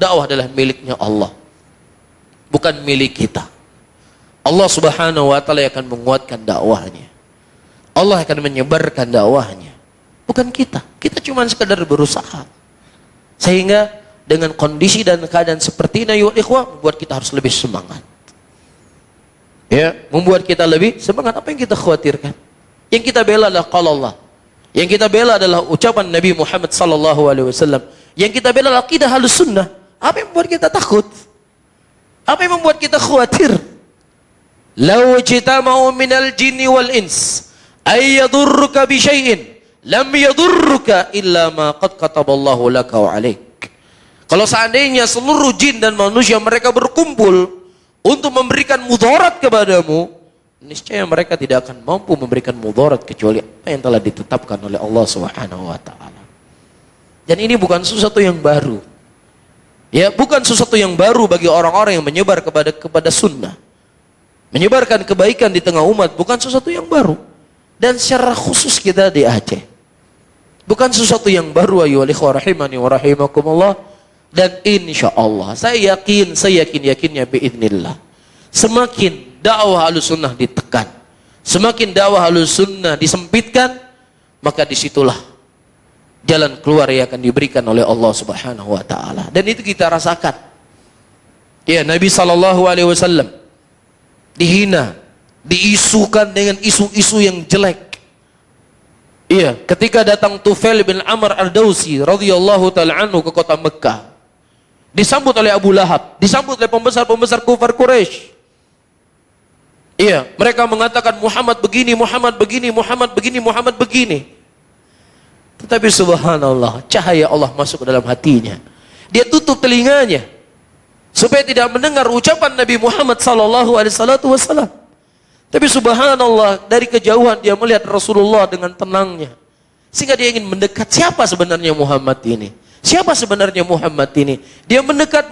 dakwah adalah miliknya Allah, bukan milik kita. Allah Subhanahu wa ta'ala akan menguatkan dakwahnya, Allah akan menyebarkan dakwahnya, bukan kita. Kita cuma sekedar berusaha. Sehingga dengan kondisi dan keadaan seperti ini, ya ikhwah, membuat kita harus lebih semangat. Ya, membuat kita lebih semangat. Apa yang kita khawatirkan? Yang kita bela adalah qala Allah. Yang kita bela adalah ucapan Nabi Muhammad sallallahu alaihi wasallam. Yang kita bela adalah akidah Ahlus Sunnah. Apa yang membuat kita takut? Apa yang membuat kita khawatir? Law jitama'u minal jinni wal ins ay yadurruka bi syai'in lam yadurruka illa ma qad kataballahu laka wa 'alaik. Kalau seandainya seluruh jin dan manusia mereka berkumpul untuk memberikan mudarat kepadamu, niscaya mereka tidak akan mampu memberikan mudarat kecuali apa yang telah ditetapkan oleh Allah Subhanahu wa taala. Dan ini bukan sesuatu yang baru. Ya, bukan sesuatu yang baru bagi orang-orang yang menyebar kepada sunnah. Menyebarkan kebaikan di tengah umat bukan sesuatu yang baru. Dan secara khusus kita di Aceh. Bukan sesuatu yang baru, ayyuhal ikhwah rahimani wa rahimakumullah. Dan insya Allah, saya yakinnya biidznillah, semakin dakwah Ahlus Sunnah ditekan, semakin dakwah Ahlus Sunnah disempitkan, maka disitulah jalan keluar yang akan diberikan oleh Allah Subhanahu wa ta'ala. Dan itu kita rasakan. Ya, Nabi SAW dihina, diisukan dengan isu-isu yang jelek. Iya, ketika datang Tufail bin Amr al-Dawsi radhiyallahu ta'ala anhu ke kota Mekah, disambut oleh Abu Lahab, disambut oleh pembesar-pembesar kufar Quraisy. Iya, mereka mengatakan Muhammad begini, Muhammad begini, Muhammad begini, Muhammad begini. Tetapi subhanallah, cahaya Allah masuk ke dalam hatinya. Dia tutup telinganya supaya tidak mendengar ucapan Nabi Muhammad sallallahu alaihi wasallam. Tapi subhanallah, dari kejauhan dia melihat Rasulullah dengan tenangnya. Sehingga dia ingin mendekat, siapa sebenarnya Muhammad ini? Siapa sebenarnya Muhammad ini? Dia mendekat,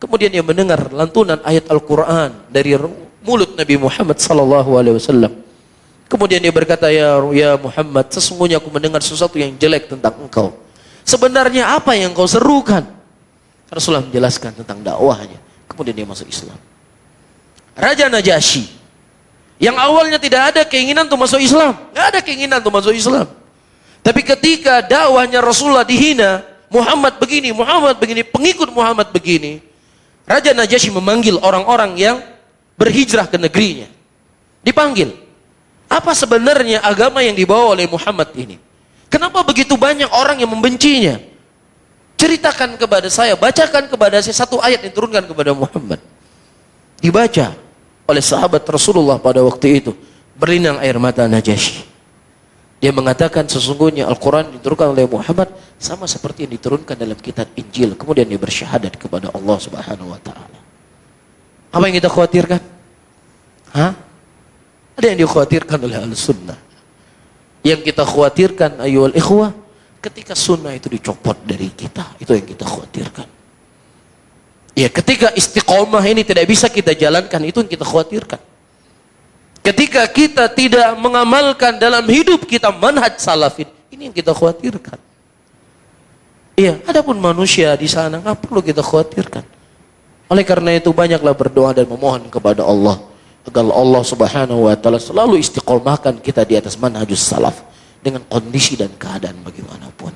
kemudian dia mendengar lantunan ayat Al-Quran dari mulut Nabi Muhammad sallallahu alaihi wasallam. Kemudian dia berkata, ya Muhammad, sesungguhnya aku mendengar sesuatu yang jelek tentang engkau. Sebenarnya apa yang kau serukan? Rasulullah menjelaskan tentang dakwahnya. Kemudian dia masuk Islam. Raja Najasyi, yang awalnya tidak ada keinginan untuk masuk Islam, nggak ada keinginan untuk masuk Islam. Tapi ketika dakwahnya Rasulullah dihina, Muhammad begini, pengikut Muhammad begini, Raja Najasyi memanggil orang-orang yang berhijrah ke negerinya. Dipanggil. Apa sebenarnya agama yang dibawa oleh Muhammad ini? Kenapa begitu banyak orang yang membencinya? Ceritakan kepada saya, bacakan kepada saya satu ayat yang diturunkan kepada Muhammad. Dibaca oleh sahabat Rasulullah pada waktu itu. Berlinang air mata Najasyi. Dia mengatakan sesungguhnya Al-Quran diturunkan oleh Muhammad sama seperti yang diturunkan dalam kitab Injil. Kemudian dia bersyahadat kepada Allah Subhanahu wa ta'ala. Apa yang kita khawatirkan? Hah? Ada yang dikhawatirkan oleh Ahlus Sunnah. Yang kita khawatirkan ayyuhal ikhwah, ketika sunnah itu dicopot dari kita, itu yang kita khawatirkan. Ya, ketika istiqomah ini tidak bisa kita jalankan, itu yang kita khawatirkan. Ketika kita tidak mengamalkan dalam hidup kita manhaj salafin, ini yang kita khawatirkan. Iya, adapun manusia di sana nggak perlu kita khawatirkan. Oleh karena itu banyaklah berdoa dan memohon kepada Allah agar Allah Subhanahu wa ta'ala selalu istiqomahkan kita di atas manhajus salaf dengan kondisi dan keadaan bagaimanapun.